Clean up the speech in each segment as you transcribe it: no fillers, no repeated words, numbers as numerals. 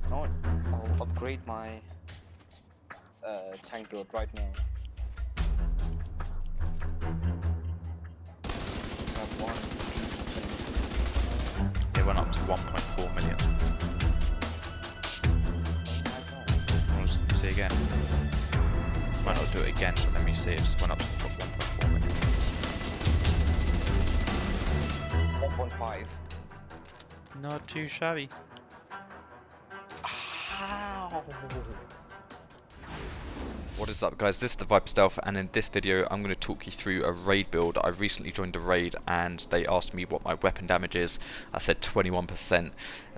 No, I'll upgrade my tank build right now. Have one decent tank. It went up to 1.4 million. Oh my god. Want to see again? Might not do it again, but let me see. It just went up to 1.4 million. 1.5. Not too shabby. Ow! What is up, guys? This is the ViperStealth, and in this video I'm going to talk you through a raid build. I recently joined a raid and they asked me what my weapon damage is. I said 21%.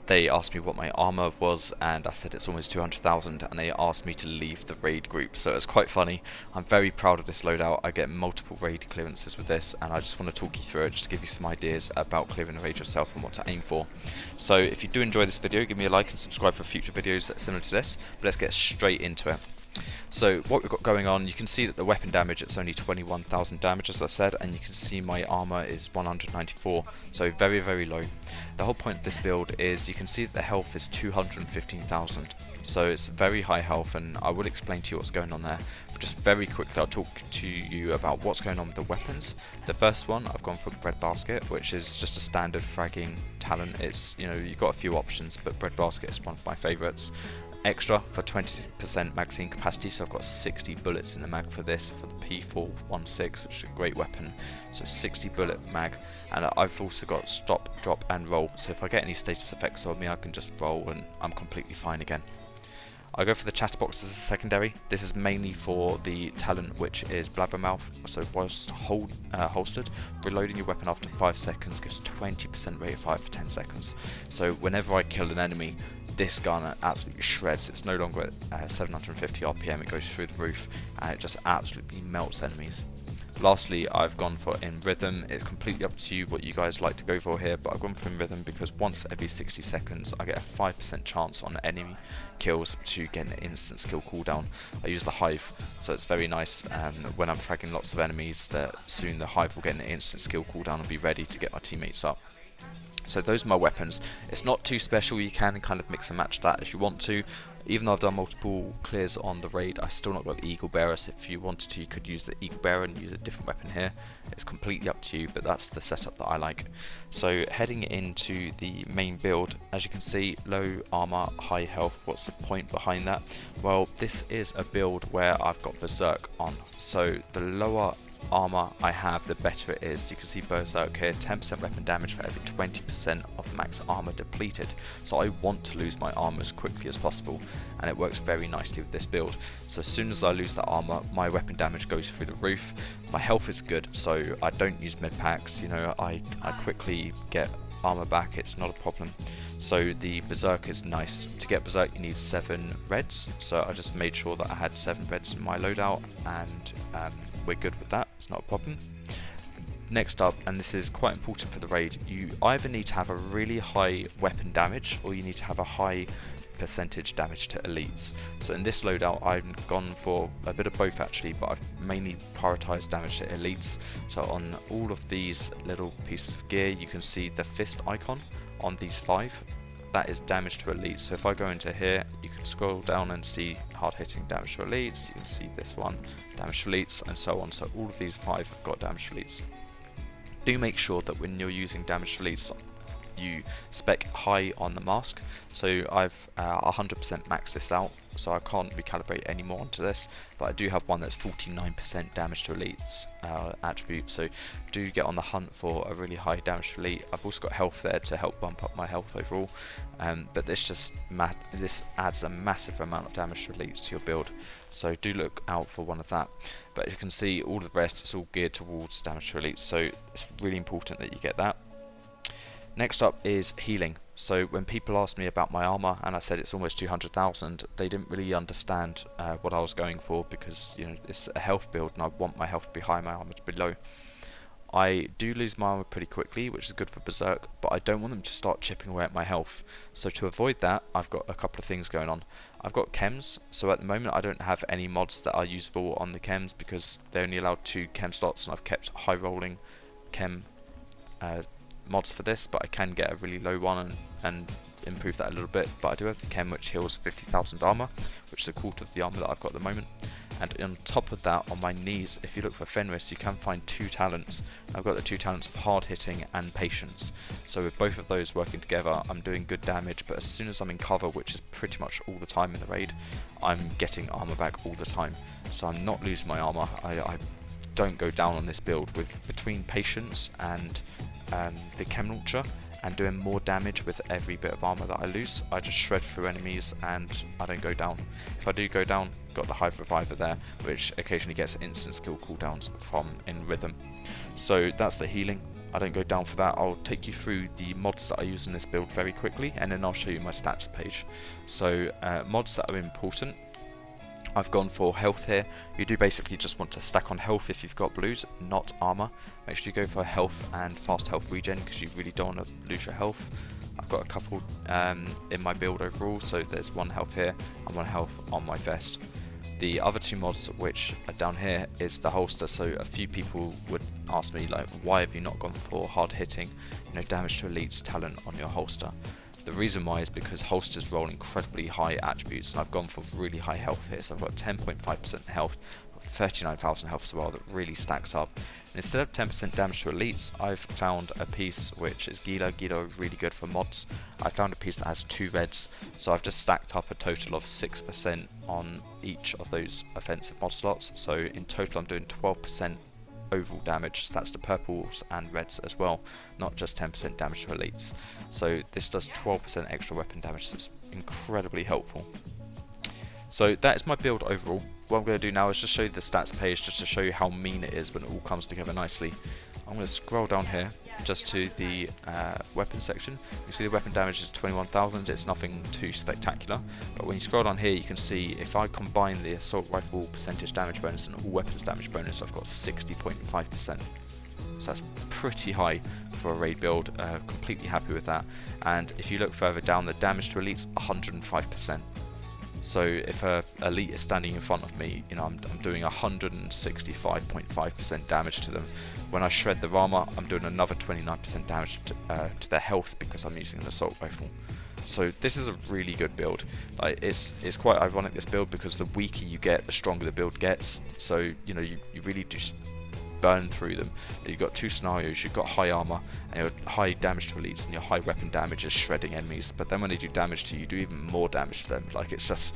They asked me what my armour was and I said it's almost 200,000, and they asked me to leave the raid group. So it's quite funny. I'm very proud of this loadout. I get multiple raid clearances with this, and I just want to talk you through it just to give you some ideas about clearing a raid yourself and what to aim for. So if you do enjoy this video, give me a like and subscribe for future videos similar to this. But let's get straight into it. So what we've got going on, you can see that the weapon damage, it's only 21,000 damage as I said, and you can see my armour is 194, so very low. The whole point of this build is you can see that the health is 215,000, so it's very high health, and I will explain to you what's going on there, but just very quickly I'll talk to you about what's going on with the weapons. The first one, I've gone for breadbasket, which is just a standard fragging talent. It's, you know, you've got a few options, but breadbasket is one of my favourites. Extra for 20% magazine capacity, so I've got 60 bullets in the mag for this, for the P416, which is a great weapon. So 60 bullet mag, and I've also got stop, drop and roll, so if I get any status effects on me I can just roll and I'm completely fine again. I go for the chatterbox as a secondary. This is mainly for the talent, which is blabbermouth. So whilst holstered, reloading your weapon after 5 seconds gives 20% rate of fire for 10 seconds. So whenever I kill an enemy, this gun absolutely shreds. It's no longer at 750 RPM, it goes through the roof and it just absolutely melts enemies. Lastly, I've gone for in rhythm. It's completely up to you what you guys like to go for here, but I've gone for in rhythm because once every 60 seconds I get a 5% chance on enemy kills to get an instant skill cooldown. I use the hive, so it's very nice when I'm fragging lots of enemies that soon the hive will get an instant skill cooldown and be ready to get my teammates up. So those are my weapons. It's not too special, you can kind of mix and match that if you want to. Even though I've done multiple clears on the raid, I've still not got the eagle bearer, so if you wanted to you could use the eagle bearer and use a different weapon here. It's completely up to you, but that's the setup that I like. So heading into the main build, as you can see, low armor, high health. What's the point behind that? Well, this is a build where I've got berserk on, so the lower armor I have, the better it is. You can see berserk here, 10% weapon damage for every 20% of max armor depleted. So I want to lose my armor as quickly as possible, and it works very nicely with this build. So as soon as I lose that armor, my weapon damage goes through the roof. My health is good, so I don't use med packs. You know, I quickly get armor back, it's not a problem. So the berserk is nice. To get berserk you need 7 reds, so I just made sure that I had 7 reds in my loadout, and we're good with that, it's not a problem. Next up, and this is quite important for the raid, you either need to have a really high weapon damage or you need to have a high percentage damage to elites. So in this loadout I've gone for a bit of both actually, but I've mainly prioritized damage to elites. So on all of these little pieces of gear you can see the fist icon on these 5. That is damage to elites. So if I go into here, you can scroll down and see hard hitting damage to elites, you can see this one, damage to elites, and so on. So all of these 5 have got damage to elites. Do make sure that when you're using damage to elites you spec high on the mask. So I've 100% maxed this out, so I can't recalibrate any more onto this, but I do have one that's 49% damage to elites attribute, so do get on the hunt for a really high damage to elite. I've also got health there to help bump up my health overall, but this adds a massive amount of damage to elites to your build, so do look out for one of that. But you can see all of the rest, it's all geared towards damage to elites, so it's really important that you get that. Next up is healing. So when people asked me about my armor and I said it's almost 200,000, they didn't really understand what I was going for, because you know it's a health build and I want my health to be high, my armor to be low. I do lose my armor pretty quickly, which is good for berserk, but I don't want them to start chipping away at my health. So to avoid that, I've got a couple of things going on. I've got chems, so at the moment I don't have any mods that are usable on the chems because they're only allowed 2 chem slots, and I've kept high rolling chem mods for this, but I can get a really low one and improve that a little bit, but I do have the chem which heals 50,000 armor, which is a quarter of the armor that I've got at the moment. And on top of that, on my knees, if you look for Fenris, you can find 2 talents. I've got the 2 talents of hard hitting and patience. So with both of those working together, I'm doing good damage, but as soon as I'm in cover, which is pretty much all the time in the raid, I'm getting armor back all the time. So I'm not losing my armor. I don't go down on this build with between patience and the chem launcher, and doing more damage with every bit of armor that I lose. I just shred through enemies and I don't go down. If I do go down, got the Hive Reviver there, which occasionally gets instant skill cooldowns from in rhythm. So that's the healing. I don't go down for that. I'll take you through the mods that I use in this build very quickly, and then I'll show you my stats page. So mods that are important. I've gone for health here. You do basically just want to stack on health if you've got blues, not armor. Make sure you go for health and fast health regen, because you really don't want to lose your health. I've got a couple in my build overall, so there's 1 health here and 1 health on my vest. The other 2 mods which are down here is the holster. So a few people would ask me, like, why have you not gone for hard hitting, damage to elites talent on your holster? The reason why is because holsters roll incredibly high attributes, and I've gone for really high health here. So I've got 10.5% health, 39,000 health as well, that really stacks up. And instead of 10% damage to elites, I've found a piece which is Gila. Gila are really good for mods. I found a piece that has 2 reds, so I've just stacked up a total of 6% on each of those offensive mod slots. So in total I'm doing 12% overall damage. So that's the purples and reds as well, not just 10% damage to elites. So this does 12% extra weapon damage, so it's incredibly helpful. So that is my build overall. What I'm going to do now is just show you the stats page, just to show you how mean it is when it all comes together nicely. I'm going to scroll down here just to the weapon section. You see the weapon damage is 21,000. It's nothing too spectacular, but when you scroll down here you can see if I combine the assault rifle percentage damage bonus and all weapons damage bonus, I've got 60.5%. So that's pretty high for a raid build. Completely happy with that. And if you look further down, the damage to elites 105%. So if a elite is standing in front of me, I'm doing 165.5% damage to them. When I shred their armor, I'm doing another 29% damage to their health, because I'm using an assault rifle. So this is a really good build. Like, it's quite ironic, this build, because the weaker you get, the stronger the build gets. So you really do burn through them. You've got 2 scenarios. You've got high armor and your high damage to elites, and your high weapon damage is shredding enemies. But then when they do damage to you, you do even more damage to them. Like, it's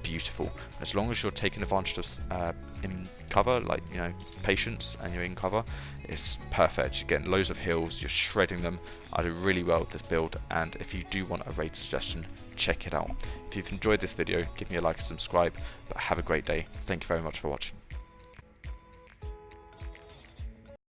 beautiful. As long as you're taking advantage of in cover, like patience, and you're in cover, it's perfect. You're getting loads of heals. You're shredding them. I do really well with this build. And if you do want a raid suggestion, check it out. If you've enjoyed this video, give me a like and subscribe. But have a great day. Thank you very much for watching.